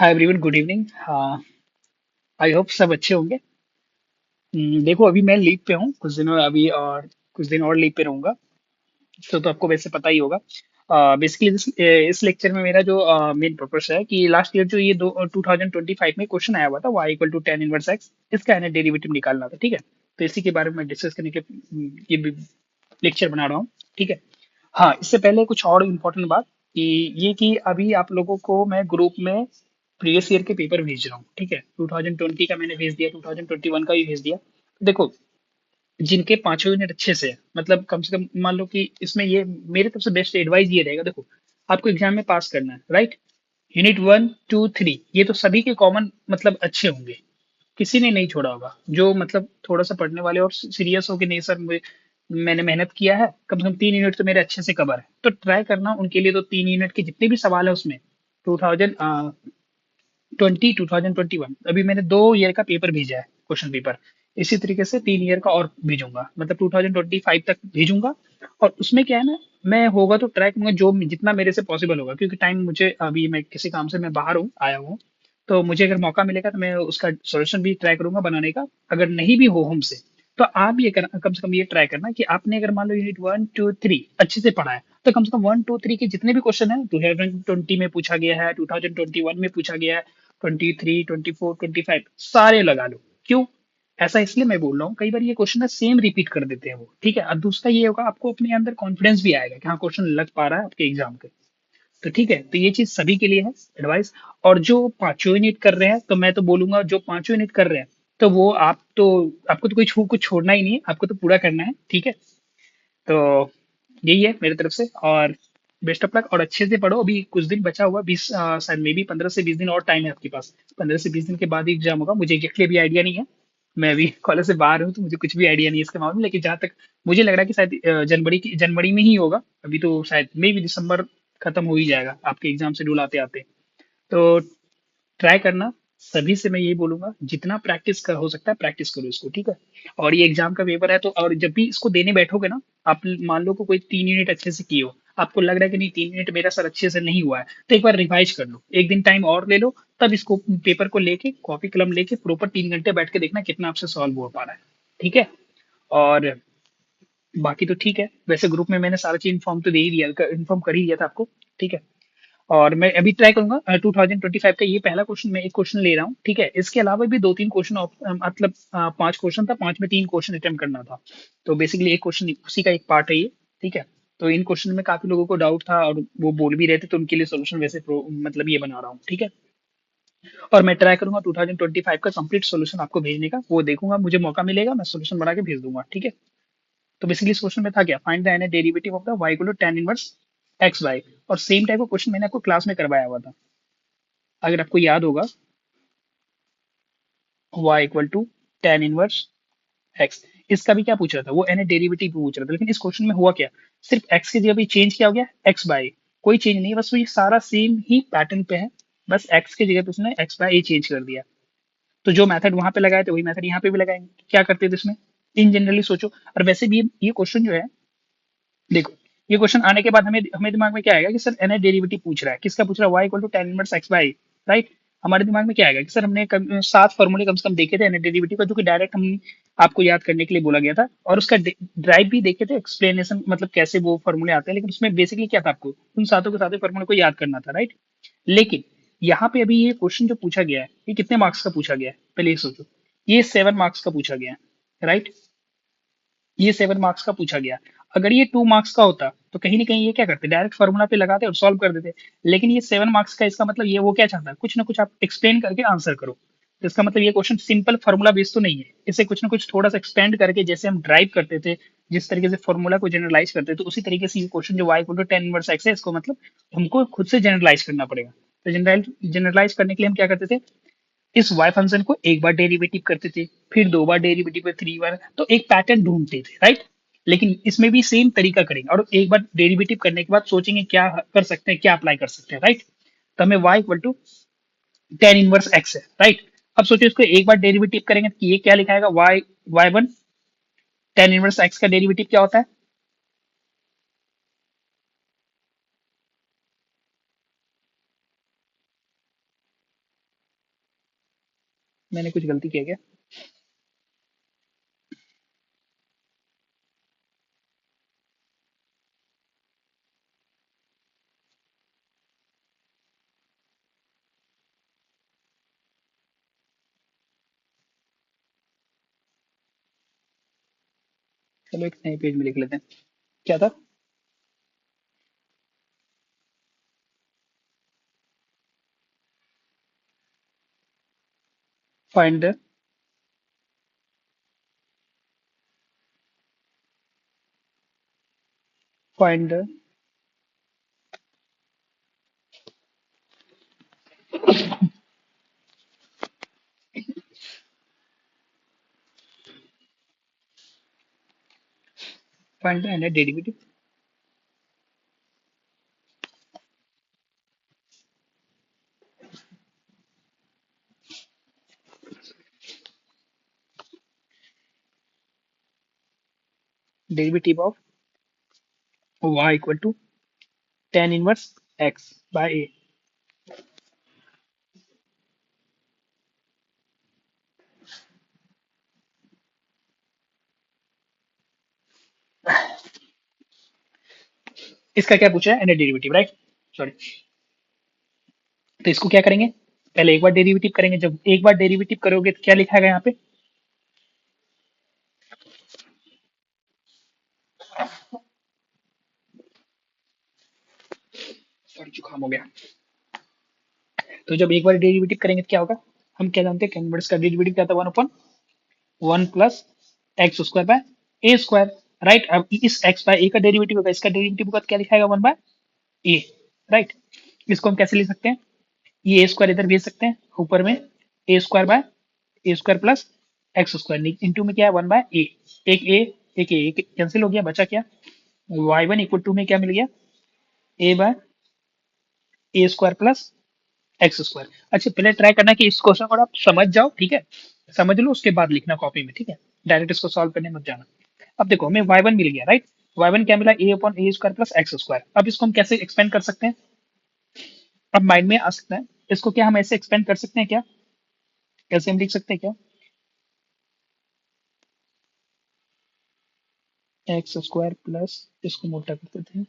Hi everyone, good evening. I hope सब अच्छे होंगे। देखो, अभी मैं लीव पे हूँ कुछ दिनों अभी, और कुछ दिन और लीव पे रहूंगा। तो आपको वैसे पता ही होगा। बेसिकली इस लेक्चर में मेरा जो मेन पर्पस है कि लास्ट ईयर जो ये 2025 में क्वेश्चन आया हुआ था, y equal to ten inverse X, इसका है डेरिवेटिव निकालना था। ठीक है, तो इसी के बारे में डिस्कस करने के ये लेक्चर बना रहा हूँ। ठीक है। हाँ, इससे पहले कुछ और इम्पोर्टेंट बात कि ये कि अभी आप लोगों को मैं ग्रुप में प्रीवियस ईयर के पेपर भेज रहा हूँ। ठीक है, 2020 का मैंने भेज दिया, 2021 का भी भेज दिया। देखो, जिनके पांचों यूनिट अच्छे से है, मतलब कम से कम मान लो कि इसमें ये मेरे तरफ से बेस्ट एडवाइस ये रहेगा। देखो, आपको एग्जाम में पास करना है, right. Unit one two three ये तो सभी के कॉमन मतलब अच्छे होंगे, किसी ने नहीं छोड़ा होगा। जो मतलब थोड़ा सा पढ़ने वाले और सीरियस हो कि नहीं सर, मैंने मेहनत किया है, कम से कम तीन यूनिट तो मेरे अच्छे से कवर है, तो ट्राई करना उनके लिए। तो तीन यूनिट के जितने भी सवाल है उसमें 2021 अभी मैंने 2 ईयर का पेपर भेजा है, क्वेश्चन पेपर। इसी तरीके से 3 ईयर का और भेजूंगा, मतलब 2025 तक भेजूंगा। और उसमें क्या है ना, मैं होगा तो ट्राई करूंगा जो जितना मेरे से पॉसिबल होगा, क्योंकि टाइम मुझे अभी, मैं किसी काम से मैं बाहर हूँ, आया हूँ। तो मुझे अगर मौका मिलेगा तो मैं उसका सोल्यूशन भी ट्राई करूंगा बनाने का। अगर नहीं भी हो हमसे, तो आप ये कम से कम ये ट्राई करना कि आपने अगर मान लो यूनिट वन टू थ्री अच्छे से पढ़ा है, तो कम से कम वन टू थ्री के जितने भी क्वेश्चन है, 2020 में पूछा गया है, 2021 में पूछा गया है, 23 24 25 सारे लगा लो। क्यों? ऐसा इसलिए मैं बोल रहा हूँ, कई बार ये क्वेश्चन है सेम रिपीट कर देते हैं वो। ठीक है, और दूसरा ये होगा, आपको अपने अंदर कॉन्फिडेंस भी आएगा कि हाँ, क्वेश्चन लग पा रहा है आपके एग्जाम के। तो ठीक है, तो ये चीज सभी के लिए है एडवाइस। और जो पांचों यूनिट कर रहे हैं, तो मैं तो बोलूंगा जो पांचों यूनिट कर रहे हैं, तो वो आप तो, आपको तो कुछ छोड़ना ही नहीं है, आपको तो पूरा करना है। ठीक है, तो यही है मेरी तरफ से। और बेस्ट ऑफ लक, और अच्छे से पढ़ो। अभी कुछ दिन बचा हुआ, 20 शायद मे बी 15 से 20 दिन और टाइम है आपके पास। 15 से 20 दिन के बाद ही एग्जाम होगा। मुझे एग्जैक्टली अभी आइडिया नहीं है, मैं अभी कॉलेज से बाहर हूँ, तो मुझे कुछ भी आइडिया नहीं है इसके मामले में। लेकिन जहाँ तक मुझे लग रहा है कि शायद जनवरी में ही होगा। अभी तो शायद मे बी दिसंबर खत्म हो ही जाएगा आपके एग्जाम शेड्यूल आते आते। तो ट्राई करना। सभी से मैं यही बोलूंगा, जितना प्रैक्टिस कर हो सकता है प्रैक्टिस करो इसको। ठीक है, और ये एग्जाम का पेपर है, तो और जब भी इसको देने बैठोगे ना, आप मान लो को कोई तीन यूनिट अच्छे से किए हो, आपको लग रहा है कि नहीं तीन यूनिट मेरा सर अच्छे से नहीं हुआ है, तो एक बार रिवाइज कर लो, एक दिन टाइम और ले लो। तब इसको पेपर को लेके कॉपी कलम लेके प्रॉपर 3 घंटे बैठ के देखना कितना आपसे सॉल्व हो पा रहा है। ठीक है, और बाकी तो ठीक है। वैसे ग्रुप में मैंने सारा चीज इन्फॉर्म तो दे ही दिया, इन्फॉर्म कर ही दिया था आपको। ठीक है, और मैं अभी ट्राई करूंगा 2025 का ये पहला क्वेश्चन, मैं एक क्वेश्चन ले रहा हूँ। ठीक है, इसके अलावा भी दो तीन क्वेश्चन, मतलब 5 क्वेश्चन था, 5 में 3 क्वेश्चन अटेम्प्ट करना था। तो बेसिकली एक क्वेश्चन उसी का एक पार्ट है ये। ठीक है, तो इन क्वेश्चन में काफी लोगों को डाउट था और वो बोल भी रहे थे, तो उनके लिए सोल्यूशन वैसे मतलब ये बना रहा हूँ। ठीक है, और मैं ट्राई करूंगा 2025 का कंप्लीट सोल्यूशन आपको भेजने का, वो देखूंगा, मुझे मौका मिलेगा मैं सोल्यूशन बना के भेज दूंगा। ठीक है, तो बेसिकली इस क्वेश्चन में था क्या, find the n derivative of the y equal to tan inverse X Y. और सेम टाइप का क्वेश्चन मैंने आपको क्लास में करवाया हुआ था, अगर आपको याद होगा। y equal to tan inverse X, इसका भी क्या पूछ रहा था, वो एन डेरिवेटिव पूछ रहा था। लेकिन इस क्वेश्चन में हुआ क्या, सिर्फ x की जगह भी चेंज किया हो गया, एक्स बाय। कोई चेंज नहीं है, बस वही सारा सेम ही पैटर्न पे है। बस x की जगह पे उसने एक्स बाय ए चेंज कर दिया। तो जो मेथड वहां पे लगाए थे वही मेथड यहाँ पे भी लगाएंगे। क्या करते थे इसमें, इन जनरली सोचो। और वैसे भी ये क्वेश्चन जो है, देखो, ये क्वेश्चन आने के बाद हमें हमें दिमाग में क्या आएगा कि सर एन डेरिवेटिव पूछ रहा है, किसका पूछ रहा है, y equal to tan inverse x by, right. हमारे दिमाग में क्या आएगा कि सर हमने 7 फॉर्मूले कम से कम देखे थे एन डेरिवेटिव का, जो कि डायरेक्ट हम आपको याद करने के लिए बोला गया था, और उसका ड्राइव भी देखे थे, एक्सप्लेनेशन मतलब कैसे वो फॉर्मूले आते हैं। लेकिन उसमें बेसिकली क्या था, आपको उन सातों के सातों फॉर्मूले को याद करना था, राइट। लेकिन यहाँ पे अभी ये क्वेश्चन जो पूछा गया है, ये कितने मार्क्स का पूछा गया है, पहले ये सोचो। ये 7 मार्क्स का पूछा गया है, राइट। ये 7 मार्क्स का पूछा गया। अगर ये 2 मार्क्स का होता, तो कहीं ना कहीं ये क्या करते, डायरेक्ट फॉर्मूला पे लगाते और सॉल्व कर देते। लेकिन ये 7 मार्क्स का, इसका मतलब ये वो क्या चाहता है, कुछ ना कुछ आप एक्सप्लेन करके आंसर करो। तो इसका मतलब ये क्वेश्चन सिंपल फॉर्मूला बेस्ड तो नहीं है, इसे कुछ ना कुछ थोड़ा सा एक्सपेंड करके, जैसे हम ड्राइव करते थे, जिस तरीके से फॉर्मूला को जनरलाइज करते थे, तो उसी तरीके से ये क्वेश्चन जो y equal to ten inverse x है, इसको मतलब हमको खुद से जनरलाइज करना पड़ेगा। तो जनरलाइज करने के लिए हम क्या करते थे, इस y फंक्शन को एक बार डेरिवेटिव करते थे, फिर 2 बार डेरिवेटिव पे 3 बार, तो एक पैटर्न ढूंढते थे, राइट। लेकिन इसमें भी सेम तरीका करेंगे, और एक बार डेरिवेटिव करने के बाद सोचेंगे क्या कर सकते हैं, क्या अप्लाई कर सकते हैं, राइट। तो हमें y equal to ten inverse x है, राइट। अब सोचिए इसको एक बार डेरिवेटिव करेंगे तो ये क्या लिखाएगा, y1 टेन इनवर्स एक्स का डेरिवेटिव क्या होता है, मैंने कुछ गलती किया क्या? चलो एक नए पेज में लिख लेते हैं। क्या था? Find the find the find the nth derivative. Derivative of y equal to tan inverse x by a। इसका क्या पूछा है? Nth derivative, right? सॉरी। तो इसको क्या करेंगे? पहले एक बार डेरिवेटिव करेंगे। जब एक बार डेरिवेटिव करोगे तो क्या लिखा है यहाँ पे? सॉरी, जुकाम हो गया। तो जब एक बार डेरिवेटिव करेंगे तो क्या होगा? हम क्या जानते हैं? कन्वर्स का डेरिवेटिव क्या था? 1/1 plus X square by A square. Right. अब इस एक्स बाय ए का डेरिवेटिव होगा, इसका डेरिवेटिव होगा तो क्या लिखाएगा? 1/a। राइट। इसको हम कैसे लिख सकते हैं? ये ए स्क्वायर इधर भेज सकते हैं ऊपर में। A square by A square plus X square into में क्या है? 1/a। एक ए एक ए कैंसिल हो गया, बचा क्या? y1 इक्वल टू में क्या मिल गया? ए bye A square plus X square. अच्छा, पहले ट्राई करना कि इस क्वेश्चन को आप समझ जाओ, ठीक है? समझ लो, उसके बाद लिखना कॉपी में, ठीक है? डायरेक्ट इसको सॉल्व करने मत जाना। अब देखो, हमें y1 मिल गया, राइट? y1 क्या मिला? ए अपॉन ए स्क्वायर प्लस एक्स स्क्वायर। अब इसको हम कैसे एक्सपेंड कर सकते हैं? अब माइंड में आ सकता है, इसको क्या हम ऐसे एक्सपेंड कर सकते हैं क्या? कैसे हम लिख सकते हैं क्या? एक्स स्क्वायर प्लस, इसको मोटा कर देते हैं,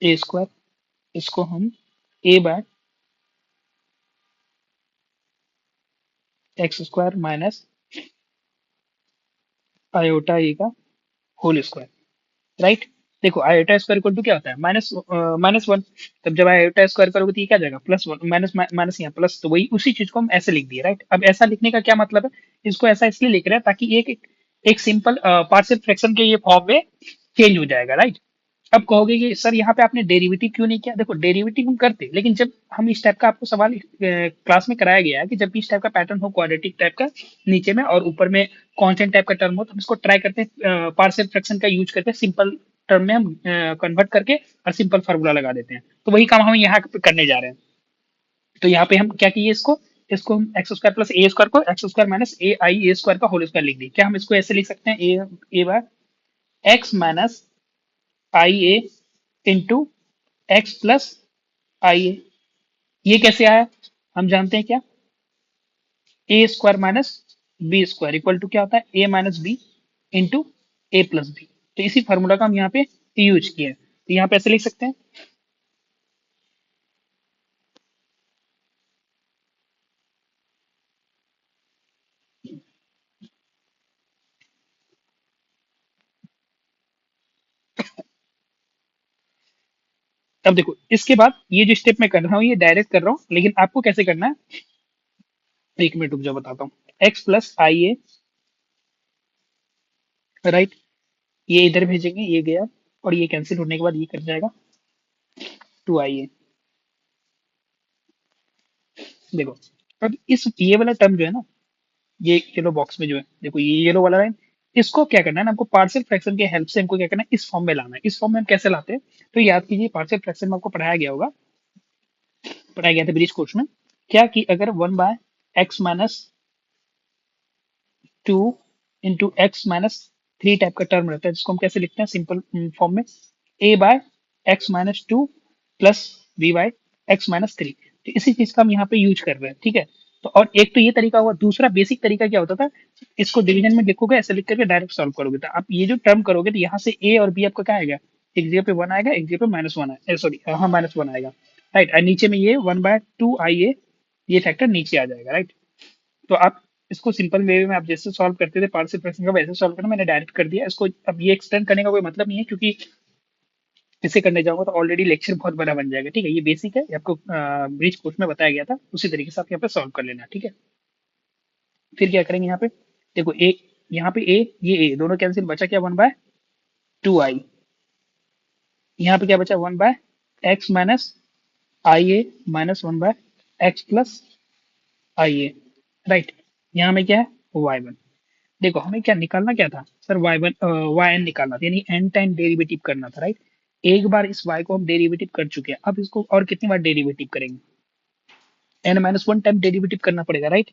ए स्क्वायर। इसको हम A by X square minus iota A का होल स्क्वायर, राइट? देखो, आयोटा स्क्वायर इक्वल टू क्या होता है? -1। तब जब आयोटा स्क्वायर करोगे तो ये क्या आ जाएगा? +1 माइनस माइनस यहाँ प्लस, तो वही उसी चीज को हम ऐसे लिख दिए, राइट? अब ऐसा लिखने का क्या मतलब है? इसको ऐसा इसलिए लिख रहे हैं ताकि एक सिंपल पार्शियल फ्रैक्शन के ये फॉर्म में चेंज हो जाएगा, राइट? अब कहोगे कि सर यहाँ पे आपने डेरिवेटिव क्यों नहीं किया? देखो, डेरिवेटिव हम करते, लेकिन जब हम इस टाइप का, आपको सवाल क्लास में कराया गया है कि जब भी इस टाइप का पैटर्न हो, क्वाड्रेटिक टाइप का नीचे में और ऊपर में कांस्टेंट टाइप का टर्म हो, तो हम इसको ट्राई करते हैं पार्शियल फ्रैक्शन का यूज करके सिंपल टर्म में हम कन्वर्ट करके और सिंपल फार्मूला लगा देते हैं। तो वही काम हम यहाँ पे करने जा रहे हैं। तो यहाँ पे हम क्या किए? इसको इसको हम एक्स स्क्वायर प्लस ए स्क्वायर को X square minus A I A square का होल स्क्वायर लिख दी। क्या हम इसको ऐसे लिख सकते हैं? A by X minus I A into X plus I A. ये कैसे आया? हम जानते हैं क्या? A square minus B square equal to क्या होता है? A minus B into A plus B. तो इसी फॉर्मूला का हम यहाँ पे यूज किए हैं, तो यहाँ पे ऐसे लिख सकते हैं। अब देखो, इसके बाद ये जो स्टेप मैं कर रहा हूँ ये डायरेक्ट कर रहा हूँ, लेकिन आपको कैसे करना है? एक मिनट रुक जाओ, बताता हूँ। X plus I A, right? ये इधर भेजेंगे, ये गया, और ये कैंसिल होने के बाद ये कट जाएगा, 2 आई ए। देखो, अब इस ये वाला टर्म जो है ना, ये येलो बॉक्स में जो है, देखो ये येलो वाला लाइन, इसको क्या करना है ना, हमको पार्शियल फ्रैक्शन के हेल्प से हमको क्या करना है? इस फॉर्म में लाना है। इस फॉर्म में हम कैसे लाते हैं? तो याद कीजिए, पार्शियल फ्रैक्शन में आपको पढ़ाया गया होगा, पढ़ाया गया था ब्रिज कोर्स में, क्या कि अगर 1/x-2 into x minus 3 type का टर्म रहता है, जिसको हम कैसे लिखते हैं सिंपल फॉर्म में? a/x-2 plus b/x-3। तो इसी चीज का हम यहाँ पे यूज कर रहे हैं, ठीक है? तो और एक तो ये तरीका हुआ, दूसरा बेसिक तरीका क्या होता था, इसको डिवीजन में लिखोगे, ऐसे लिख करके डायरेक्ट सॉल्व करोगे, तो आप ये जो टर्म करोगे तो यहाँ से ए और बी आपका क्या आएगा, एक जगह पे वन आएगा, एक जगह पे -1 आएगा, सॉरी हाँ -1 आएगा, राइट, और नीचे में ये 1/2 IA, ये फैक्टर नीचे आ जाएगा, राइट। तो आप इसको सिंपल वे में आप जैसे सॉल्व करते थे पार्शियल फ्रैक्शन का, वैसे सॉल्व करना, मैंने डायरेक्ट कर दिया इसको। अब ये एक्सटेंड करने का कोई मतलब नहीं है, क्योंकि इसे करने जाऊंगा तो ऑलरेडी लेक्चर बहुत बड़ा बन जाएगा, ठीक है। ये बेसिक है, ये आपको ब्रिज कोर्स में बताया गया था, उसी तरीके से आप यहाँ पे सॉल्व कर लेना, ठीक है। फिर क्या करेंगे यहाँ पे, देखो ए, यहाँ पे ए, ये ए दोनों कैंसिल, बचा क्या, 1/2I। यहाँ पे क्या बचा, 1/x - IA -1/x+IA, राइट। यहाँ में क्या है, y1। देखो हमें क्या निकालना क्या था सर, y1 yn निकालना था, यानी n टाइम डेरिवेटिव करना था, राइट। एक बार इस y को हम डेरिवेटिव कर चुके हैं, अब इसको और कितनी बार डेरिवेटिव करेंगे, n-1 टाइम डेरिवेटिव करना पड़ेगा, राइट।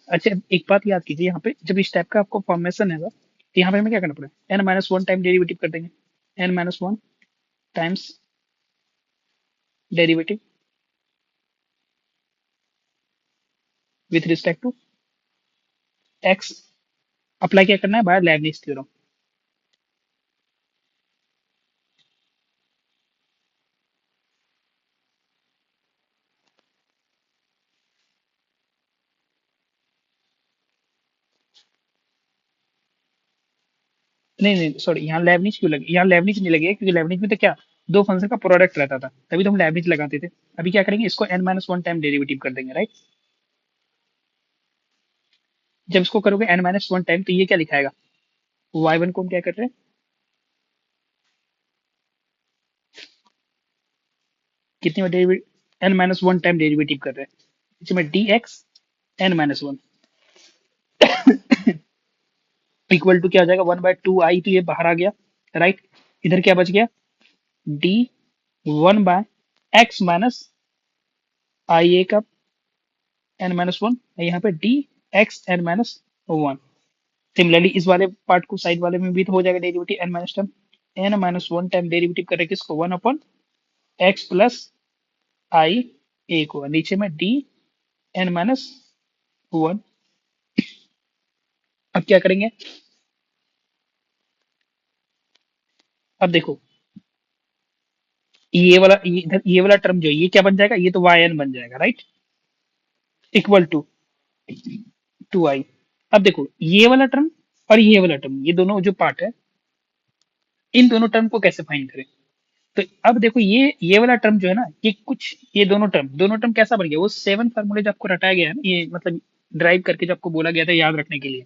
अच्छा एक बात याद कीजिए, यहाँ पे जब इस टाइप का आपको फॉर्मेशन है तो यहाँ पे हमें क्या करना पड़ेगा, n-1 टाइम डेरिवेटिव कर देंगे, n-1 times derivative with respect to x, apply क्या करना है, बाय लेबनिज थ्योरम। नहीं नहीं सॉरी, यहाँ लेबनिज क्यों लगे, यहाँ लेबनिज नहीं लगेगा, क्योंकि लेबनिज में तो क्या, दो फंक्शन का प्रोडक्ट रहता था, तभी तो हम लेबनिज लगाते थे। अभी क्या करेंगे, इसको n-1 टाइम डेरिवेटिव कर देंगे, राइट। जब इसको करोगे n-1 टाइम, तो ये क्या लिखाएगा, y1 को हम क्या कर रहे हैं, कितनी बार डेरिवेटिव, n-1 टाइम डेरिवेटिव कर रहे हैं, इसमें dx n-1 इक्वल टू क्या हो जाएगा, 1/2I, तो ये बाहर आ गया, राइट। इधर क्या बच गया, d 1/x - IA का n-1, यहाँ पे dx n-1। सिमिलरली इस वाले पार्ट को साइड वाले में भी तो हो जाएगा डेरिवेटिव, n-1 टाइम डेरिवेटिव करें किसको, 1/x+IA को, नीचे में n-1। अब क्या करेंगे, अब देखो ये वाला टर्म जो है, ये क्या बन जाएगा, ये तो yn बन जाएगा, राइट, इक्वल टू 2I। अब देखो ये वाला टर्म और ये वाला टर्म, ये दोनों जो पार्ट है, इन दोनों टर्म को कैसे फाइंड करें। तो अब देखो ये वाला टर्म जो है ना, ये कुछ, ये दोनों टर्म कैसा बन गया, वो 7 फार्मूले जो आपको रटाया गया है ना, ये मतलब ड्राइव करके जो आपको बोला गया था याद रखने के लिए,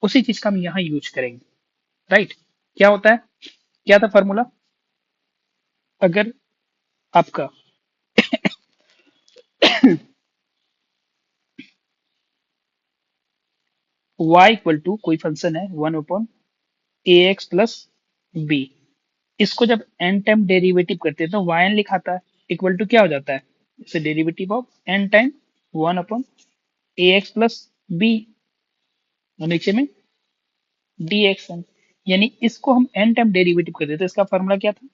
उसी चीज का हम यहाँ यूज करेंगे, राइट। क्या होता है, क्या था फॉर्मूला, अगर आपका y इक्वल टू कोई फंक्शन है 1/ax+b, इसको जब n टाइम डेरिवेटिव करते हैं तो yn लिखाता है, इक्वल टू क्या हो जाता है, इसे derivative of n time 1/ax+b, और नीचे में dxn, यानी इसको हम n टाइम डेरिवेटिव करते हैं, तो इसका फॉर्मूला क्या था,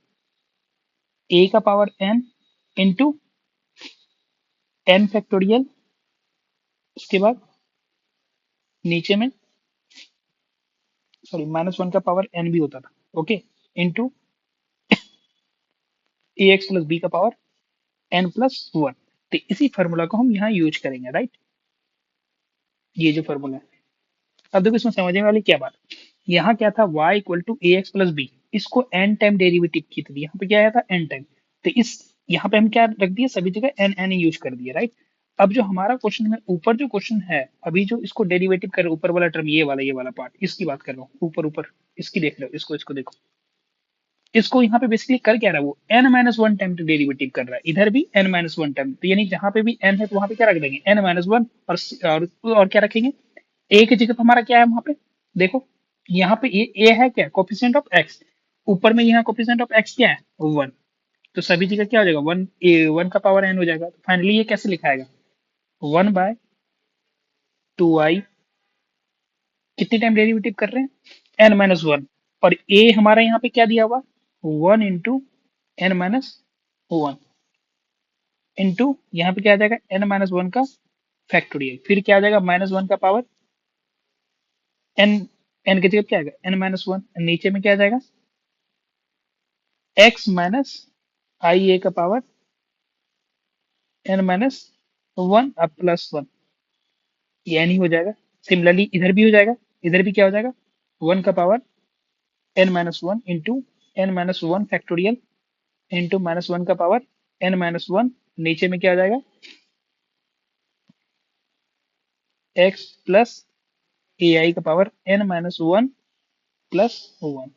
a का power n into n factorial, उसके बाद नीचे में, सॉरी -1 का पावर n भी होता था, ओके, इंटू ax+b का पावर n+1। तो इसी फॉर्मूला को हम यहाँ यूज करेंगे, राइट, ये जो फॉर्मूला है। अब देखो इसमें समझने वाली क्या बात, यहाँ क्या था, y इक्वल टू ax+b, इसको n टाइम डेरिवेटिव की थी, यहाँ पे क्या आया था, n टाइम, तो इस यहाँ पे हम क्या रख दिए, सभी जगह n यूज कर दिया, राइट। अब जो हमारा क्वेश्चन में ऊपर जो क्वेश्चन है, अभी जो इसको डेरिवेटिव कर, ऊपर वाला टर्म, ये वाला पार्ट, इसकी बात कर रहा हूँ, ऊपर ऊपर इसकी देख रहे हो, इसको देखो, इसको यहाँ पे बेसिकली कर क्या रहा है, वो n-1 टाइम डेरिवेटिव कर रहा है, इधर भी n-1 टाइम, तो यानी जहां पे भी n है तो वहां पे क्या रख देंगे, n-1, और क्या रखेंगे, a की जगह पे हमारा क्या है वहां पे, देखो यहाँ पे a है क्या, कोफिशिएंट ऑफ x, ऊपर में यहाँ कोफिशिएंट ऑफ x क्या है, 1, तो सभी जगह क्या हो जाएगा, 1 का पावर n हो जाएगा, तो फाइनली ये कैसे लिखाएगा, 1/2I, कितनी टाइम डेरिवेटिव कर रहे हैं, n-1, और a हमारा यहाँ पे क्या दिया हुआ, 1 × n-1 इंटू यहाँ पे क्या आ जाएगा, n-1 का फैक्टोरियल, फिर क्या आ जाएगा -1 का पावर एन, एन की जगह क्या आएगा n-1, नीचे में क्या आ जाएगा x माइनस आई ए का पावर n-1 अब +1, ये n ही हो जाएगा। सिमिलरली इधर भी हो जाएगा, इधर भी क्या हो जाएगा 1 का power n-1 into n-1 factorial into -1 का पावर n-1, नीचे में क्या आ जाएगा x प्लस ए आई का पावर n-1 +1।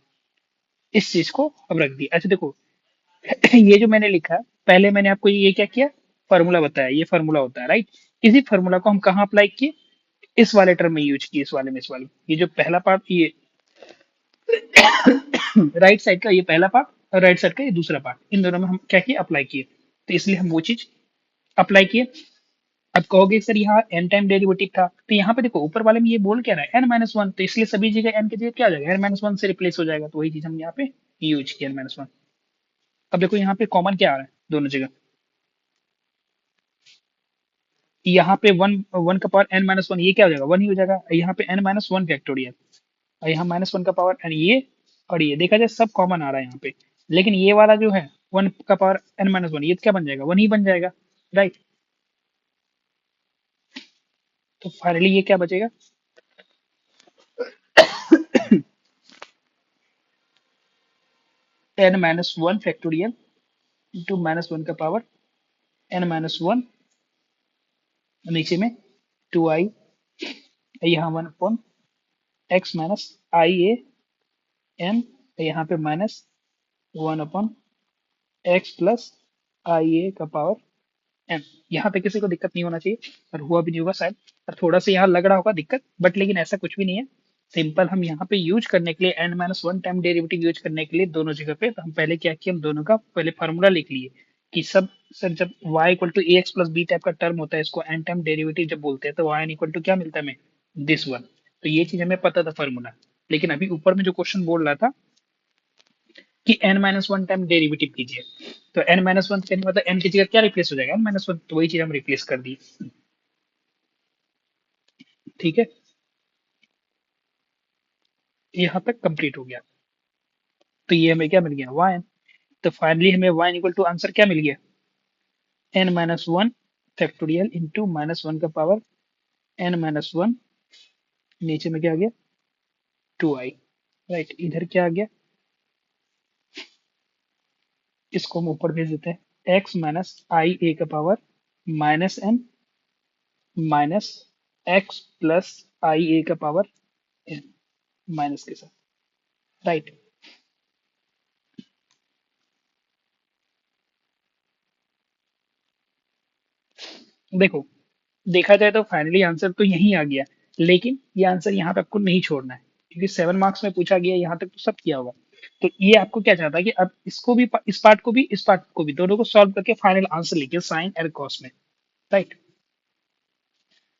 इस चीज को अब रख दिया। अच्छा देखो ये जो मैंने लिखा, पहले मैंने आपको ये क्या किया, फॉर्मूला बताया, ये फॉर्मूला होता है राइट। इसी फॉर्मूला को हम कहाँ अप्लाई किए, इस वाले टर्म में यूज किए, इस वाले में, इस वाले, ये जो पहला पार्ट, ये राइट साइड का ये पहला पार्ट और राइट साइड का ये दूसरा पार्ट, इन दोनों में हम क्या किए अप्लाई किए, तो इसलिए हम वो चीज अप्लाई किए। अब कहोगे सर यहाँ एन टाइम डेरिवेटिव था, तो यहाँ पे देखो ऊपर वाले में ये बोल क्या रहा है n-1, तो इसलिए सभी जगह n की जगह क्या आ जाएगा n-1 से रिप्लेस हो जाएगा, तो वही चीज हम यहाँ पे यूज किया n-1। अब देखो यहाँ पे कॉमन क्या आ रहा है दोनों जगह, यहाँ पे वन, वन का पावर n-1, ये क्या हो जाएगा 1 ही हो जाएगा, यहाँ पे n-1 फैक्टोरियल, और यहाँ -1 का पावर एन, ये और ये देखा जाए सब कॉमन आ रहा है यहाँ पे, लेकिन ये वाला जो है 1 का पावर n-1, ये तो क्या बन जाएगा 1 ही बन जाएगा राइट। तो फाइनली ये क्या बचेगा n-1 फैक्टोरियल इंटू -1 का पावर n-1, नीचे में 2i, यहाँ 1/x minus I A N, यहाँ पे -1/x प्लस आई ए का पावर एन। यहाँ पे किसी को दिक्कत नहीं होना चाहिए, और हुआ भी नहीं होगा शायद, और थोड़ा सा यहाँ लग रहा होगा दिक्कत, बट लेकिन ऐसा कुछ भी नहीं है। सिंपल हम यहाँ पे यूज करने के लिए n-1 टाइम डेरिवेटिव यूज करने के लिए दोनों जगह पे, तो हम पहले क्या किए, हम दोनों का पहले फॉर्मूला लिख लिए कि सब, सर जब y equal to a x plus b type का टर्म होता है, इसको n टाइम डेरिवेटिव जब बोलते हैं, तो y n इक्वल टू क्या मिलता है हमें दिस वन। तो ये चीज हमें पता था फॉर्मूला, लेकिन अभी ऊपर में जो क्वेश्चन बोल रहा था कि n-1 टाइम डेरिवेटिव कीजिए, तो n-1 कहने मतलब n की जगह क्या रिप्लेस हो जाएगा n-1, तो वही चीज हम रिप्लेस कर दी। ठीक है, यहाँ तक कंप्लीट हो गया, तो ये हमें क्या मिल गया y, तो फाइनली हमें y इक्वल टू आंसर क्या मिल गया n-1 फैक्टोरियल इंटू -1 का पावर n-1, नीचे में क्या आ गया 2i राइट, इधर क्या आ गया, इसको हम ऊपर भेज देते हैं x माइनस आई ए का power -n minus x plus I A का पावर n, माइनस के साथ राइट। देखो देखा जाए तो फाइनली आंसर तो यही आ गया, लेकिन ये आंसर यहाँ पे आपको नहीं छोड़ना है, क्योंकि 7 मार्क्स में पूछा गया, यहाँ तक तो सब किया होगा। तो ये आपको क्या चाहता है कि अब इसको भी, इस पार्ट को भी, इस पार्ट को भी, दोनों को सॉल्व करके फाइनल आंसर लिखिए साइन और कॉस में, राइट।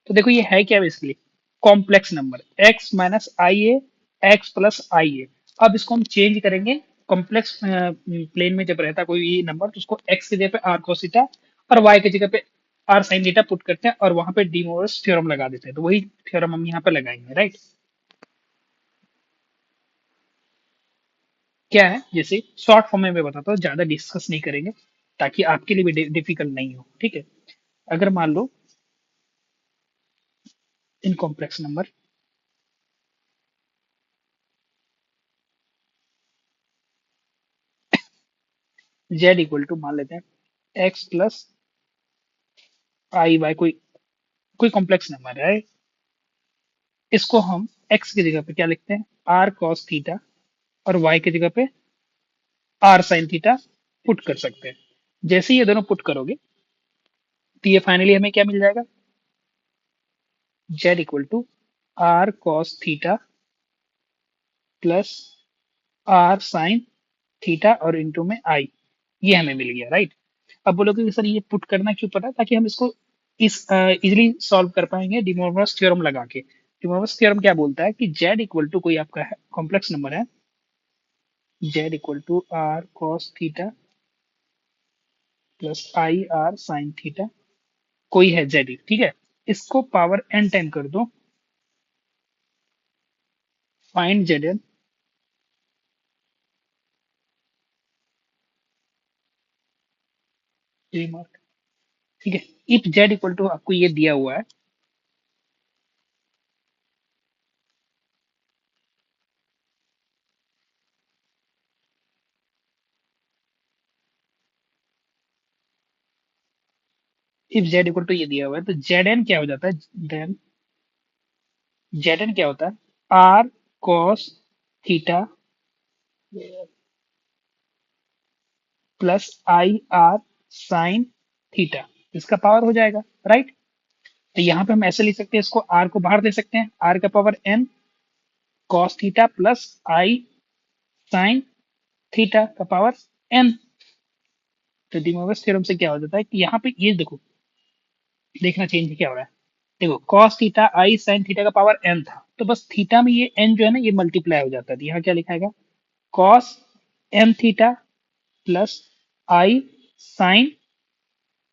तो देखो ये है क्या basically complex number x minus I A x plus I A. अब इसको हम चेंज करेंगे, कॉम्प्लेक्स प्लेन में जब रहता कोई नंबर, तो उसको x की जगह पे r cos थीटा और y की जगह पे r sin थीटा पुट करते हैं, और वहां पे डी मोरस थ्योरम लगा देते हैं, तो वही थ्योरम हम यहाँ पे लगाएंगे राइट। क्या है, जैसे शॉर्ट फॉर्म में मैं बताता हूँ, ज्यादा डिस्कस नहीं करेंगे, ताकि आपके लिए भी डिफिकल्ट नहीं हो, ठीक है। अगर मान लो इन complex number z equal to मान लेते हैं x प्लस आई वाई, कोई कोई कॉम्प्लेक्स नंबर है, इसको हम x की जगह पे क्या लिखते हैं r cos थीटा, और y की जगह पे r sin थीटा पुट कर सकते हैं। जैसे ही ये दोनों पुट करोगे, तो ये फाइनली हमें क्या मिल जाएगा z equal to r cos theta plus r sin theta और इंटू में i, ये हमें मिल गया राइट। अब बोलोगे कि सर ये पुट करना क्यों पड़ा, ताकि हम इसको इस इजिली सॉल्व कर पाएंगे डिमोर्फस थ्योरम लगा के। डिमोर्फस थ्योरम क्या बोलता है कि z इक्वल टू कोई आपका कॉम्प्लेक्स नंबर है, z equal to r cos theta plus I R sine theta, कोई है z, ठीक है। इसको पावर n टाइम कर दो, फाइंड जेड एन, मार्क, ठीक है। इफ जेड इक्वल टू आपको ये दिया हुआ है, इफ जेड इक्वल टू ये दिया हुआ है, तो जेड एन क्या हो जाता है, देन जेड एन क्या होता है, r cos theta plus I R sine theta, इसका पावर हो जाएगा, राइट। तो यहाँ पे हम ऐसे लिख सकते हैं, इसको आर को बाहर दे सकते हैं, आर का power N cos theta plus I sine theta का पावर एन। तो डिमोगस थ्योरम से क्या हो जाता है कि यहाँ पे ये देखो, देखना चेंज क्या हो रहा है। देखो cos theta I sine theta का पावर एन था, तो बस थीटा में ये एन जो है ना ये मल्टीप्लाई हो जाता है, तो यहाँ क्या लिखाएगा, cos N theta plus I sine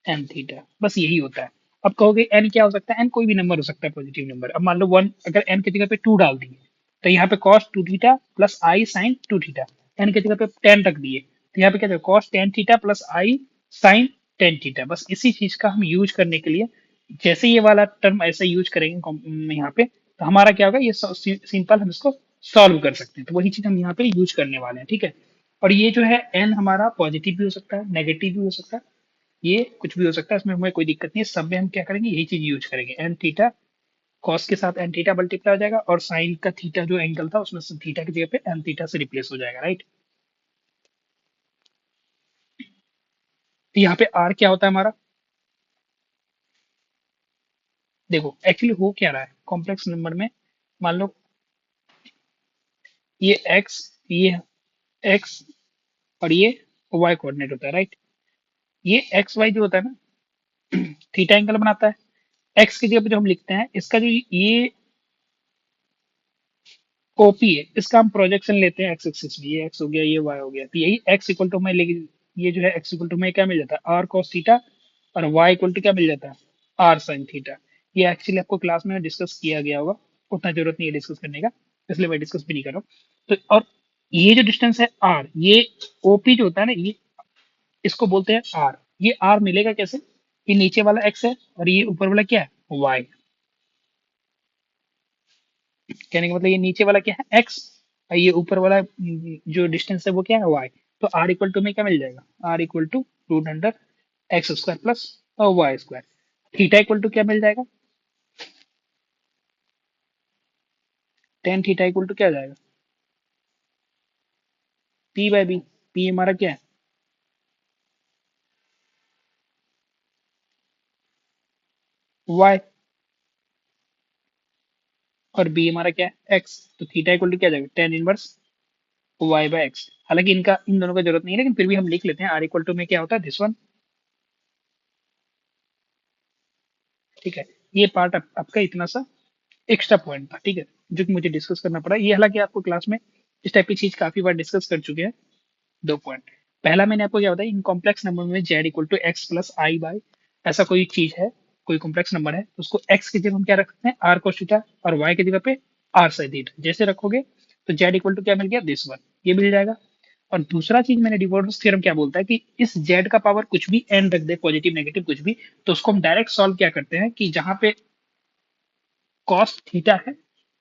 N theta, बस यही होता है। अब कहोगे एन क्या हो सकता है, एन कोई भी नंबर हो सकता है पॉजिटिव नंबर। अब मान लो वन, अगर एन की जगह पे टू डाल दिए, तो यहाँ पे cos two theta plus I sign to theta, N की जगह पे टेन रख दिए, तो यहाँ पे क्या cos tan theta plus I sign tan theta. बस इसी चीज का हम यूज करने के लिए, जैसे ये वाला टर्म ऐसे यूज करेंगे यहाँ पे, तो हमारा क्या होगा, ये सिंपल हम इसको सॉल्व कर सकते हैं। तो वही चीज हम यहाँ पे यूज करने वाले हैं, ठीक है। और ये जो है एन हमारा पॉजिटिव भी हो सकता है, नेगेटिव भी हो सकता है, ये कुछ भी हो सकता है, इसमें हमें कोई दिक्कत नहीं है। सब में हम क्या करेंगे, यही चीज यूज करेंगे, एन थीटा कॉस के साथ एन थीटा मल्टीप्लाई हो जाएगा, और साइन का थीटा जो एंगल था उसमें से थीटा की जगह पे एन थीटा से रिप्लेस हो जाएगा, राइट। तो यहाँ पे आर क्या होता है हमारा, देखो एक्चुअली हो क्या रहा है कॉम्प्लेक्स नंबर में, मान लो ये एक्स, ये एक्स और ये वाई कोऑर्डिनेट होता है, राइट। ये एक्स वाई जो होता है ना, थीटा एंगल बनाता है। एक्स की जगह पे जो हम लिखते हैं, इसका जो ये ओपी है, इसका हम प्रोजेक्शन लेते हैं एक्स एक्सिस में, ये एक्स हो गया ये वाई हो गया, तो यही एक्स इक्वल टू में, लेकिन ये जो है एक्स इक्वल टू में क्या मिल जाता है, आर कॉस थीटा, और वाई इक्वल टू क्या मिल जाता है, आर साइन थीटा। ये एक्चुअली आपको क्लास में डिस्कस किया गया होगा, उतना जरूरत नहीं है डिस्कस करने का, इसलिए मैं डिस्कस भी नहीं कर रहा हूँ। तो और ये जो डिस्टेंस है आर, ये ओपी जो होता है ना, ये इसको बोलते हैं आर। ये आर मिलेगा कैसे, ये नीचे वाला एक्स है और ये ऊपर वाला क्या है, वाई। कहने का मतलब ये नीचे वाला क्या है, एक्स, और ये ऊपर वाला जो डिस्टेंस है वो क्या है, वाई। तो आर इक्वल टू में क्या मिल जाएगा, R equal to root under x square plus और Y square. Theta equal to क्या मिल जाएगा, टेन थीटा इक्वल टू क्या आ जाएगा, पी बाय बी। पी हमारा क्या है, वाई, और बी हमारा क्या है, एक्स। तो थीटा इक्वल टू क्या आ जाएगा, tan inverse y by x. हालांकि इनका इन दोनों का जरूरत नहीं है, लेकिन फिर भी हम लिख लेते हैं, आर इक्वल टू में क्या होता है, दिस वन, ठीक है। ये पार्ट आपका इतना सा एक्स्ट्रा पॉइंट था, ठीक है, जो कि मुझे डिस्कस करना पड़ा। ये हालांकि आपको क्लास में इस टाइप की चीज काफी बार डिस्कस कर चुके हैं। दो पॉइंट, पहला मैंने आपको क्या बताया, इन कॉम्प्लेक्स नंबर में z equal to x plus i y, ऐसा कोई चीज है, कोई कॉम्प्लेक्स नंबर है, तो उसको एक्स की जगह हम क्या रख सकते हैं, आर कोस थीटा, और वाई की जगह पे आर साइन थीटा जैसे रखोगे, तो जेड इक्वल टू क्या मिल गया, दिस वन, ये मिल जाएगा। और दूसरा चीज मैंने डिवॉर्स थ्योरम क्या बोलता है कि इस जेड का पावर कुछ भी एन रख दे, पॉजिटिव नेगेटिव कुछ भी, तो उसको हम डायरेक्ट सॉल्व क्या करते हैं कि जहां पे कॉस थीटा है,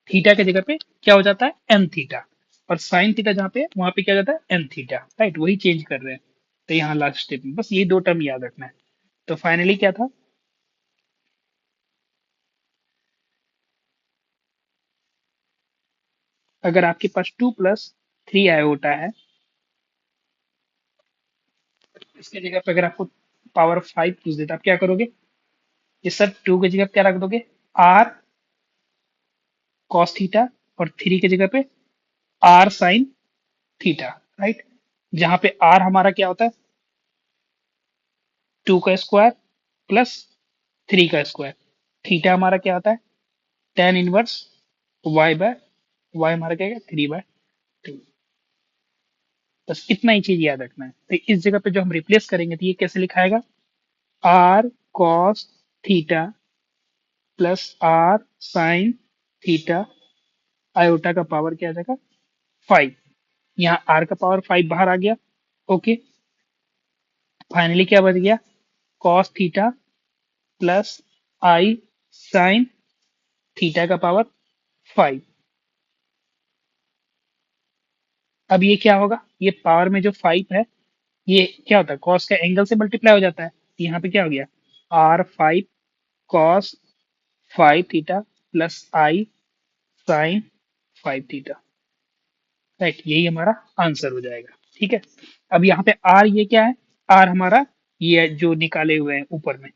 थीटा की जगह पे क्या हो जाता है, एन थीटा, और साइन थीटा जहाँ पे वहां पे क्या हो जाता है, एन थीटा, राइट, वही चेंज कर रहे हैं। तो यहाँ लास्ट स्टेप में बस ये दो टर्म याद रखना है। तो फाइनली क्या था, अगर आपके पास टू प्लस थ्री आयोटा है, इसके जगह पे अगर आपको पावर फाइव पूछ देता, आप क्या करोगे, ये सर टू की जगह पे क्या रख दोगे, आर कॉस थीटा, और थ्री की जगह पे आर साइन थीटा, राइट। जहां पे आर हमारा क्या होता है, टू का स्क्वायर प्लस थ्री का स्क्वायर, थीटा हमारा क्या होता है, tan inverse y by, y हमारा क्या है, थ्री बाय टू। बस इतना ही चीज याद रखना है। तो इस जगह पे जो हम रिप्लेस करेंगे, तो ये कैसे लिखाएगा, R cos theta plus R sine theta iota का पावर क्या आ जाएगा 5। यहाँ आर का पावर 5 बाहर आ गया। ओके, फाइनली क्या बच गया, cos theta plus I sine theta का पावर 5। अब ये क्या होगा, ये पावर में जो 5 है ये क्या होता है, कॉस का एंगल से मल्टीप्लाई हो जाता है। तो यहाँ पे क्या हो गया, R5 cos 5 theta plus I sign 5 theta. Right, यही हमारा आंसर हो जाएगा। ठीक है, अब यहाँ पे आर ये क्या है, आर हमारा ये जो निकाले हुए हैं ऊपर में,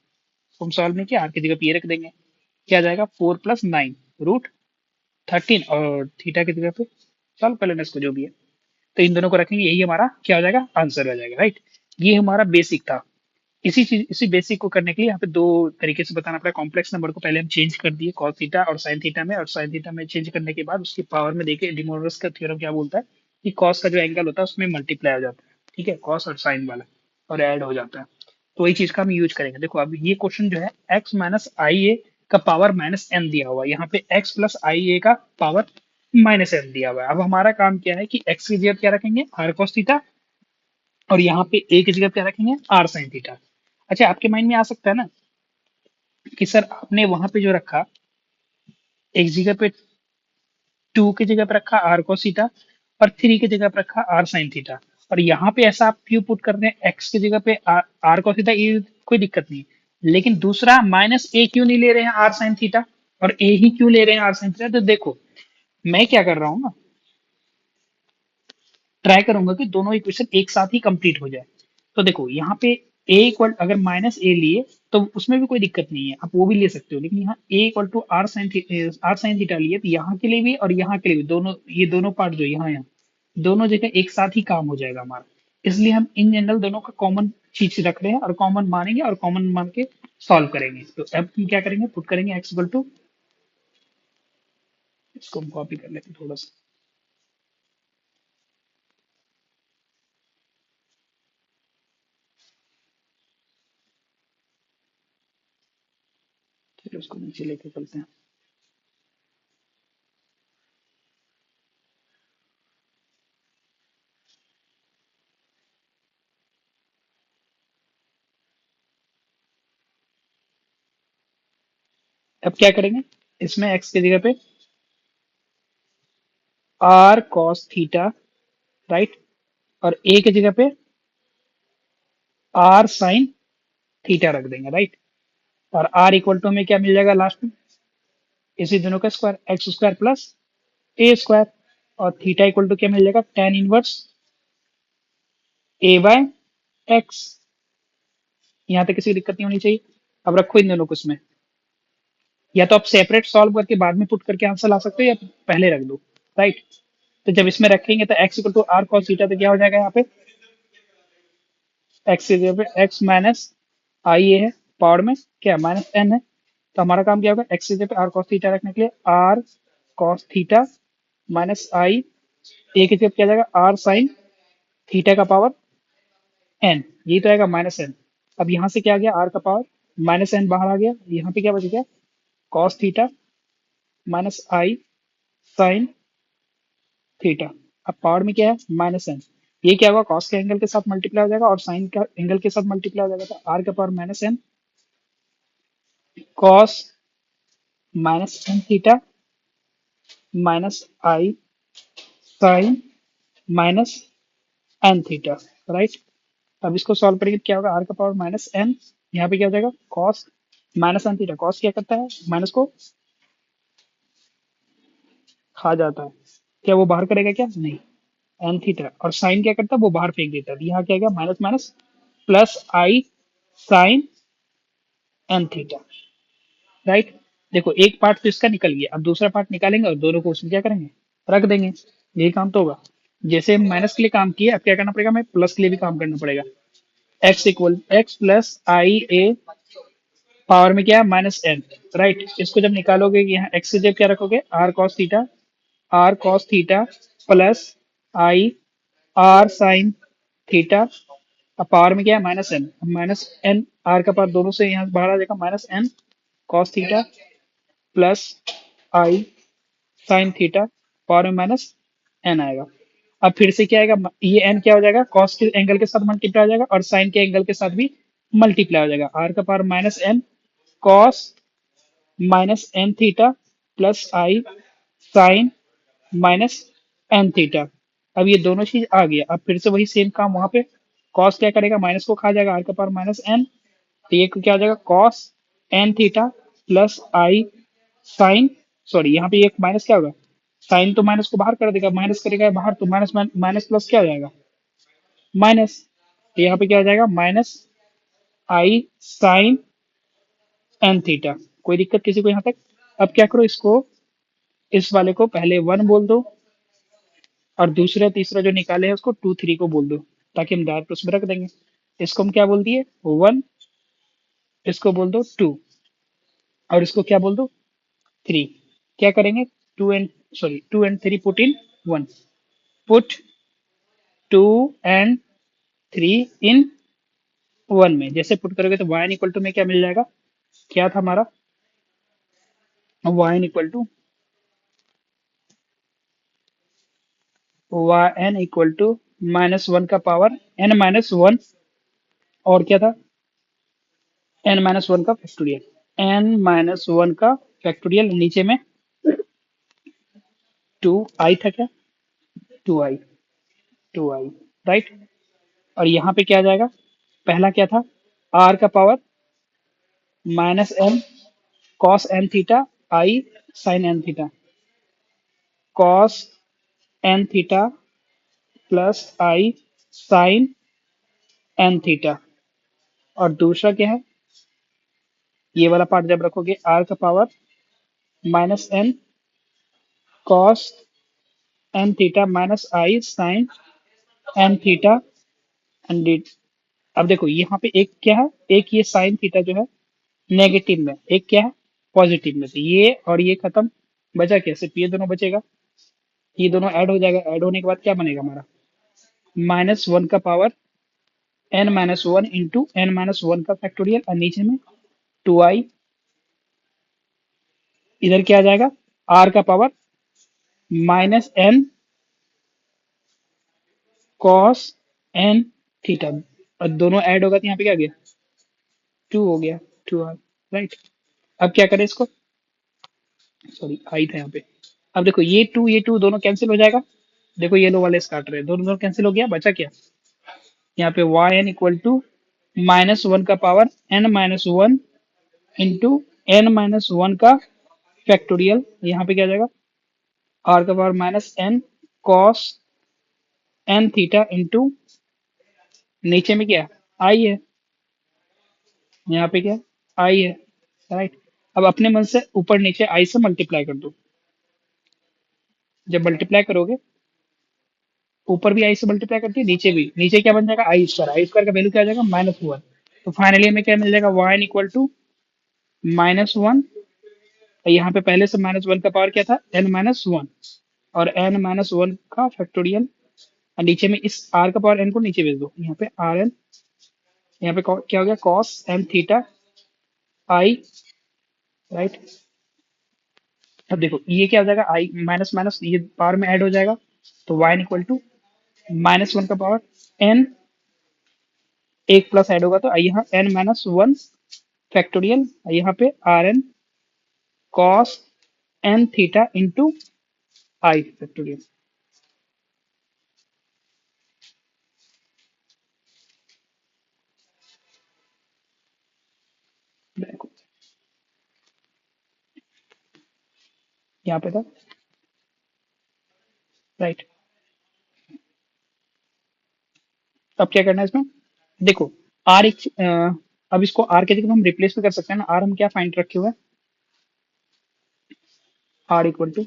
हम सॉल्व नहीं किया, आर की जगह पे ये रख देंगे। क्या आ जाएगा 4 + 9 √13, और थीटा की जगह पे सॉल्व कर लेना इसको जो भी है। तो इन दोनों को रखेंगे, यही हमारा क्या हो जाएगा, आंसर हो जाएगा। राइट, ये हमारा बेसिक था। इसी बेसिक को करने के लिए यहाँ पे दो तरीके से बताना पड़ा। कॉम्प्लेक्स नंबर को पहले हम चेंज कर दिए कॉस थीटा और साइन थीटा में, और साइन थीटा में चेंज करने के बाद उसकी पावर में देखिए डिमोलस का थ्योरम क्या बोलता है कि कॉस का जो एंगल होता है उसमें मल्टीप्लाई हो जाता है। ठीक है, कॉस और साइन वाला, और ऐड हो जाता है। तो वही चीज का हम यूज करेंगे। देखो अब ये क्वेश्चन जो है एक्स माइनस आई ए का पावर माइनस एन दिया हुआ है, यहाँ पे एक्स प्लस आई ए का पावर माइनस एन दिया हुआ है। अब हमारा काम क्या है कि एक्स की जगह क्या रखेंगे, आर कॉस थीटा, और यहाँ पे ए की जगह क्या रखेंगे, आर साइन थीटा। अच्छा, आपके माइंड में आ सकता है ना कि सर आपने वहां पे जो रखा, एक जगह पे 2 की जगह पे रखा आर cos थीटा, और 3 की जगह पे रखा आर साइन थीटा, और यहाँ पे ऐसा आप क्यों पुट कर रहे हैं, एक्स की जगह पे आर cos थीटा, ये कोई दिक्कत नहीं है। लेकिन दूसरा माइनस ए क्यों नहीं ले रहे हैं आर साइन थीटा, और ए ही क्यों ले रहे हैं आर साइन थीटा। तो देखो मैं क्या कर रहा हूँ ना, ट्राई करूंगा कि दोनों इक्वेशन एक साथ ही कंप्लीट हो जाए। तो देखो यहाँ पे ए इक्वल, अगर माइनस ए लिए तो उसमें भी कोई दिक्कत नहीं है, आप वो भी ले सकते हो। लेकिन यहाँ A equal to R sine theta लिए, तो यहाँ के लिए भी और यहाँ के लिए भी, दोनों ये दोनों पार्ट जो यहाँ दोनों जगह एक साथ ही काम हो जाएगा हमारा। इसलिए हम इन जनरल दोनों का कॉमन चीज रख रहे हैं, और कॉमन मानेंगे और कॉमन मान के सॉल्व करेंगे। तो अब हम क्या करेंगे, पुट करेंगे एक्स इक्वल टू, इसको हम कॉपी कर लेते हैं थोड़ा सा, फिर उसको नीचे लेके चलते हैं। अब क्या करेंगे, इसमें एक्स की जगह पे आर कॉस थीटा, राइट, और ए की जगह पे आर साइन थीटा रख देंगे। राइट, और आर इक्वल टू में क्या मिल जाएगा लास्ट में, इसी दोनों का स्क्वायर, एक्स स्क्वायर प्लस ए स्क्वायर, और थीटा इक्वल टू क्या मिल जाएगा, tan inverse A by x. यहाँ तक किसी की दिक्कत नहीं होनी चाहिए। अब रखो इन दोनों को इसमें, या तो आप सेपरेट सॉल्व करके बाद में पुट करके आंसर ला सकते हो, या पहले रख दो। राइट, तो जब इसमें रखेंगे तो x equal to r cos theta, तो क्या हो जाएगा यहाँ पे, एक्स की जगह पे एक्स माइनस आई ए है, पावर में क्या माइनस एन है। तो हमारा काम क्या होगा, एक्स की जगह पे आर कॉस थीटा रखने के लिए are cos theta minus I, ए की जगह पे क्या जाएगा, आर साइन थीटा का पावर एन, यही तो आएगा माइनस एन। अब यहाँ से क्या आ गया, आर का पावर माइनस एन बाहर आ गया, यहाँ पे क्या बच गया, cos theta minus I sine theta. अब पावर में क्या है, माइनस एन, ये क्या होगा, कॉस के एंगल के साथ मल्टीप्लाई हो जाएगा और साइन का एंगल के साथ मल्टीप्लाई हो जाएगा। तो आर का power minus N cos minus N theta minus I sine minus N theta. Right, अब इसको सॉल्व करेंगे तो क्या होगा, आर का पावर माइनस एन, यहाँ पे क्या हो जाएगा, cos minus N theta. Cos क्या करता है, माइनस को खा जाता है, क्या वो बाहर करेगा, क्या नहीं, एन थीटा। और साइन क्या करता है, वो बाहर फेंक देता है। तो यहाँ क्या गया, minus minus plus I sine N theta. Right, देखो एक पार्ट तो इसका निकल गया, अब दूसरा पार्ट निकालेंगे और दोनों को उसमें क्या करेंगे, रख देंगे। यही काम तो होगा। जैसे हम माइनस के लिए काम किए, अब क्या करना पड़ेगा, हमें प्लस के लिए भी काम करना पड़ेगा। X plus I A, power में क्या है, माइनस एन। राइट, इसको जब निकालोगे कि यहाँ एक्स की जगह क्या रखोगे, R cos theta plus I R sine theta. अब पावर में क्या है, minus N, minus N, R का पावर दोनों से यहाँ बाहर आ जाएगा, minus N cos theta plus I sine theta power में माइनस एन आएगा। अब फिर से क्या आएगा, ये एन क्या हो जाएगा, कॉस के एंगल के साथ मल्टीप्लाई हो जाएगा और साइन के एंगल के साथ भी मल्टीप्लाई हो जाएगा। आर का power minus N cos minus N theta plus I sine minus N theta. अब ये दोनों चीज आ गया। अब फिर से वही सेम काम वहां पे, कॉस क्या करेगा, माइनस को खा जाएगा, आर का पावर माइनस एन, तो ये क्या आ जाएगा cos N theta plus I sign, sorry यहाँ पे एक माइनस क्या होगा, साइन तो माइनस को बाहर कर देगा, माइनस करेगा बाहर तो माइनस माइनस प्लस क्या हो जाएगा, माइनस। तो यहाँ पे क्या हो जाएगा minus I sine N theta. कोई दिक्कत किसी को यहाँ तक? अब क्या करो, इसको इस वाले को पहले वन बोल दो और दूसरा तीसरा जो निकाले हैं उसको टू थ्री को बोल दो, ताकि हम डायरेक्ट उसमें रख देंगे। इसको हम क्या बोल दिए वन, इसको बोल दो टू और इसको क्या बोल दो थ्री। क्या करेंगे, two and sorry two and three put in one, put two and three in one में जैसे पुट करोगे तो y इक्वल टू में क्या मिल जाएगा, क्या था हमारा y equal to n equal to minus one का पावर एन माइनस वन, और क्या था एन माइनस वन का फैक्टोरियल, एन माइनस वन का फैक्टोरियल, नीचे में टू आई था क्या, two i, two i, right. और यहाँ पे क्या आ जाएगा, पहला क्या था आर का power minus N cos N theta I sine N theta, cos N theta plus I sine N theta. और दूसरा क्या है, ये वाला पार्ट जब रखोगे आर का power minus N cos N theta minus I sine N theta hundred. अब देखो यहाँ पे एक क्या है, एक ये साइन थीटा जो है नेगेटिव में, एक क्या है पॉजिटिव में, तो ये और ये खत्म, बचा क्या, सिर्फ ये दोनों बचेगा। ये दोनों ऐड हो जाएगा, ऐड होने के बाद क्या बनेगा हमारा माइनस वन का power N minus one into N minus one का फैक्टोरियल और नीचे में टू आई, इधर क्या आ जाएगा आर का power minus N cos N theta, और दोनों ऐड होगा तो यहाँ पे क्या आ गया टू हो गया, टू आर, राइट। अब क्या करें इसको, सॉरी आई था यहाँ पे। अब देखो ये टू दोनों कैंसिल हो जाएगा, देखो ये लो वाले काट रहे हैं, दोनों दोनों कैंसिल हो गया, बचा क्या यहाँ पे Y N equal to minus one का power N minus one into N minus one का फैक्टोरियल, यहाँ पे क्या आ जाएगा आर का power minus N cos N theta into नीचे में क्या आई है, यहाँ पे क्या आई है, राइट। अब अपने मन से ऊपर नीचे आई से मल्टीप्लाई कर दो, जब मल्टीप्लाई करोगे ऊपर भी आई से मल्टीप्लाई करती है नीचे भी, नीचे क्या बन जाएगा आई स्क्वायर का वैल्यू क्या आ जाएगा माइनस वन। तो फाइनली हमें क्या मिल जाएगा y equal to minus one, यहाँ पे पहले से माइनस वन का पावर क्या था एन माइनस वन और एन माइनस वन का फैक्टोरियल, और नीचे में इस आर का पावर एन को नीचे भेज दो, यहाँ पे आर एन, यहाँ पे क्या हो गया cos N theta i, right. अब देखो ये क्या हो जाएगा आई माइनस माइनस ये पावर में ऐड हो जाएगा, तो y equal to minus one का पावर एन, एक प्लस ऐड होगा तो यहाँ एन माइनस वन फैक्टोरियल, यहाँ पे r n cos N theta into i factorial. देखो यहाँ पे था, राइट। अब क्या करना है इसमें, देखो आर एक अब इसको आर के जगह हम रिप्लेस भी कर सकते हैं ना, आर हम क्या फाइंड रखे हुए हैं r equal to,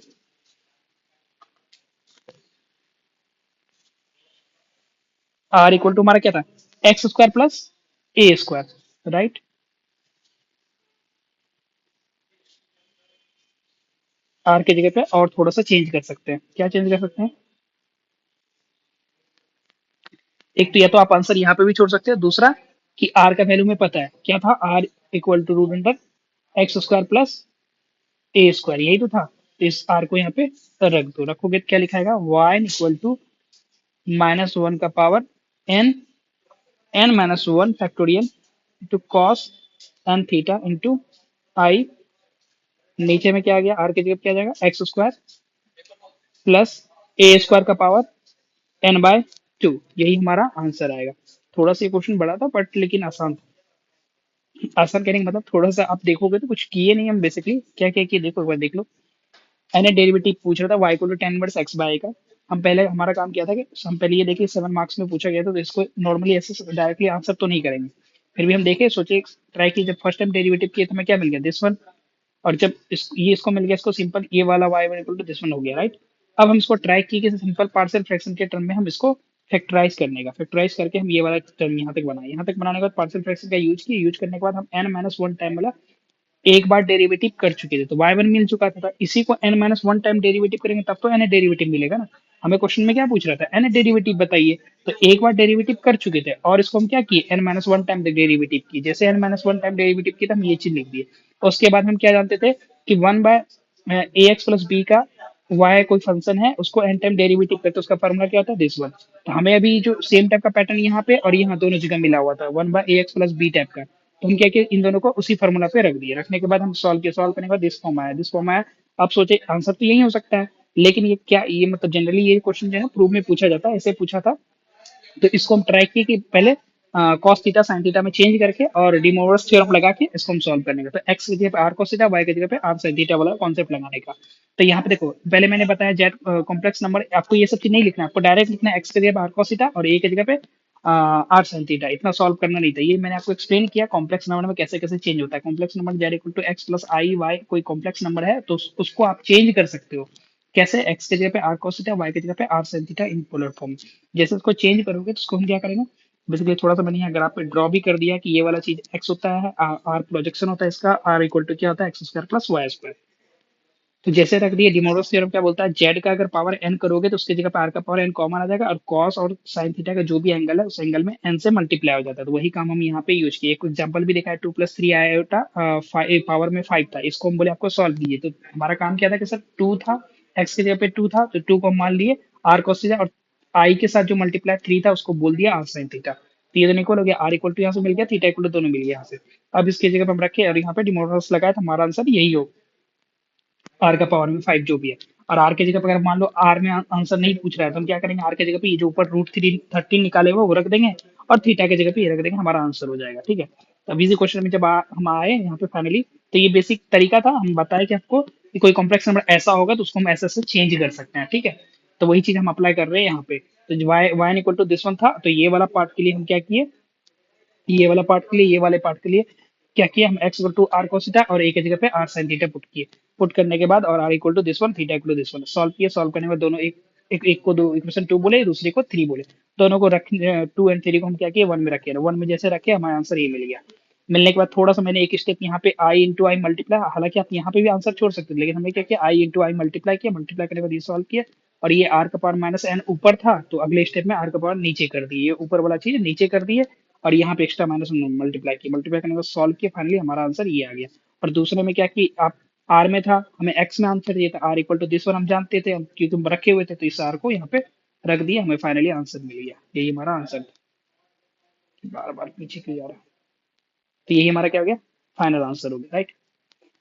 r equal to हमारा क्या था एक्स स्क्वायर प्लस ए स्क्वायर, राइट। आर की जगह पे और थोड़ा सा चेंज कर सकते हैं, क्या चेंज कर सकते हैं, एक तो या तो आप आंसर यहाँ पे भी छोड़ सकते हैं, दूसरा कि आर का वैल्यू में पता है क्या था, r equal to root under x square plus A square, यही तो था। तो इस आर को यहाँ पे रख दो, रखोगे तो क्या लिखाएगा, वाई इक्वल टू -1 का power N, N minus one factorial into cos N theta into I, नीचे में क्या आ गया, आर की जगह क्या आ जाएगा, एक्स स्क्वायर प्लस ए स्क्वायर का पावर एन बाय 2, यही हमारा आंसर आएगा। थोड़ा सा ये क्वेश्चन बड़ा था बट लेकिन आसान था। आसान कहने का मतलब थोड़ा सा आप देखोगे तो कुछ किए नहीं हम, बेसिकली क्या क्या किए देखो, एक बार देख लो। एन डेरिवेटिव पूछ रहा था y को to ten inverse x by का। हम पहले हमारा काम किया था कि हम पहले ये देखिए 7 मार्क्स में पूछा गया था, तो इसको नॉर्मली ऐसे डायरेक्टली आंसर तो नहीं करेंगे। फिर भी हम देखे, सोचे, ट्राई की, जब फर्स्ट टाइम डेरिवेटिव किए तो हमें क्या मिल गया, दिस वन। और जब ये इसको मिल गया, इसको सिंपल ये वाला y one equal to this one हो गया, राइट। अब हम इसको ट्राई किए कि सिंपल पार्शियल फ्रैक्शन के टर्म में हम इसको फैक्टराइज करने का, फैक्टराइज करके हम ये वाला टर्म यहाँ तक बनाए, यहाँ तक बनाने के बाद पार्शियल फ्रैक्शन का यूज किया, यूज करने के बाद हम n-1 टाइम वाला एक बार डेरिवेटिव कर चुके थे, तो y1 मिल चुका था, इसी को n-1 टाइम डेरिवेटिव करेंगे तब तो n डेरिवेटिव मिलेगा ना। हमें क्वेश्चन में क्या पूछ रहा था, n डेरिवेटिव बताइए, तो एक बार डेरिवेटिव कर चुके थे और इसको हम क्या किए, n-1 टाइम डेरिवेटिव की, जैसे n-1 टाइम डेरिवेटिव की तो हम ये चीज लिख दिए। उसके बाद हम क्या जानते थे कि 1/ax+b का y कोई फंक्शन है, उसको n टाइम डेरिवेटिव करते, उसका फॉर्मूला क्या होता है, दिस वन। तो हमें अभी जो सेम टाइप का पैटर्न यहाँ पे और यहाँ दोनों जगह मिला हुआ था 1/ax+b टाइप का, तो हम क्या किए, इन दोनों को उसी फॉर्मूला पे रख दिए, रखने के बाद हम सॉल्व किए, सॉल्व करने के बाद दिस फॉर्म आया, दिस फॉर्म आया। अब सोचे आंसर तो यही हो सकता है, लेकिन ये क्या, ये मतलब जनरली ये क्वेश्चन जो है ना प्रूफ में पूछा जाता है, ऐसे पूछा था। तो इसको हम ट्राई किए कि पहले कॉस थीटा साइन थीटा में चेंज करके और डिमोवर्स थ्योरम लगा के इसको हम सॉल्व करने का, तो एक्स की जगह पे आर कॉस थीटा, वाई की जगह पे आर साइन थीटा वाला कॉन्सेप्ट लगाने का। तो यहाँ पे देखो, पहले मैंने बताया जेड कॉम्प्लेक्स नंबर, आपको ये सब चीज नहीं लिखना, आपको डायरेक्ट लिखना है एक्स की जगह पे आर कॉस थीटा और ए की जगह पे आर साइन थीटा, इतना सॉल्व करना नहीं था। ये मैंने आपको एक्सप्लेन किया कॉम्प्लेक्स नंबर में कैसे कैसे चेंज होता है। Complex number z equal to x plus i y कोई कॉम्प्लेक्स नंबर है तो उसको आप चेंज कर सकते हो, कैसे, एक्स की जगह पे आर cos थीटा, वाई की जगह पे r sin theta in polar form. जैसे उसको चेंज करोगे तो उसको हम क्या करेंगे, बेसिकली थोड़ा सा मैंने यहाँ ग्राफ पे ड्रॉ भी कर दिया कि ये वाला चीज एक्स होता है, आर प्रोजेक्शन होता है इसका, आर इक्वल टू क्या होता है, x square plus y square. तो जैसे रख दिए, डिमोड्रोस थ्योरम क्या बोलता है, जेड का अगर पावर एन करोगे तो उसकी जगह पे आर का पावर एन कॉमन आ जाएगा, और कॉस और साइन थीटा का जो भी एंगल है उस एंगल में एन से मल्टीप्लाई हो जाता है। तो वही काम हम यहाँ पे यूज किए, एक एग्जाम्पल भी देखा है, 2+3 आयोटा पावर में 5 था, इसको हम बोले आपको सॉल्व कीजिए, तो हमारा काम क्या था कि सर 2 था, एक्स की जगह पे 2 था, तो 2 को हम मान लिए आर कॉस थीटा, और आई के साथ जो मल्टीप्लाई 3 था उसको बोल दिया आर साइन थीटा। तो ये दोनों इक्वल हो गया, आर इक्वल टू यहाँ से मिल गया, थीटा इक्वल टू दोनों मिल गया यहाँ से। अब इसकी जगह पे हम रखे और यहाँ पे डिमोड्रोस लगाया, तो हमारा आंसर यही हो, आर का पावर में 5 जो भी है। और आर की जगह पर अगर मान लो आर में आंसर नहीं पूछ रहा है तो हम क्या करेंगे, आर की जगह पे ये जो ऊपर √3 13 निकाले हुए वो रख देंगे, और थीटा की जगह पे ये रख देंगे, हमारा आंसर हो जाएगा, ठीक है। तो अभी इसी क्वेश्चन में जब हम आए यहाँ पे फाइनली, तो ये बेसिक तरीका था, हम बताए कि आपको कि कोई कॉम्प्लेक्स नंबर ऐसा होगा तो उसको हम ऐसे ऐसे चेंज कर सकते हैं, ठीक है। तो वही चीज हम अप्लाई कर रहे हैं यहाँ पे। तो y y equal to this one था, तो ये वाला पार्ट के लिए हम क्या किए, ये वाला पार्ट के लिए, ये वाले पार्ट के लिए क्या किया, हम x equal to r cos theta और ए की जगह पे आर sin थीटा पुट किए। पुट करने के बाद और r equal to this one, theta equal to this one, solve किए, सॉल्व करने में दोनों एक को दो इक्वेशन 2 बोले, दूसरे को 3 बोले, दोनों को रख 2 एंड 3 को हम क्या किए, 1 में रखे, 1 में जैसे रखे हमारा आंसर ये मिल गया। मिलने के बाद थोड़ा सा मैंने एक स्टेप यहाँ पे आई इंटू आई मल्टीप्लाई, हालांकि आप यहाँ पे भी आंसर छोड़ सकते थे, लेकिन हमने क्या किया, आई इंटू आई मल्टीप्लाई किया, मल्टीप्लाई करने के बाद ये सॉल्व किया, और ये आर का पावर माइनस एन ऊपर था तो अगले स्टेप में आर का पावर नीचे कर दिए, ये ऊपर वाला चीज नीचे कर दिए, और यहाँ पे एक्स्ट्रा माइनस मल्टीप्लाई किया, मल्टीप्लाई करने के बाद सॉल्व किया, फाइनली हमारा आंसर ये आ गया। और दूसरे में क्या कि आप आर में था, हमें एक्स में आंसर दिया था, r equal to this one हम जानते थे, क्योंकि हम रखे हुए थे, तो इस आर को यहाँ पे रख दिया, हमें फाइनली आंसर मिल गया, यही हमारा आंसर था। बार बार पीछे क्यों जा रहा है, तो यही हमारा क्या हो गया, फाइनल आंसर हो गया, राइट।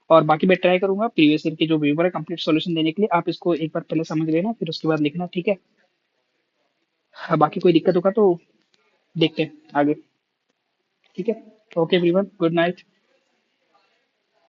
और बाकी मैं ट्राई करूंगा प्रीवियस ईयर के जो पेपर है कंप्लीट सॉल्यूशन देने के लिए, आप इसको एक बार पहले समझ लेना फिर उसके बाद लिखना, ठीक है। हाँ, बाकी कोई दिक्कत होगा तो देखते हैं आगे, ठीक है। Okay everyone, good night.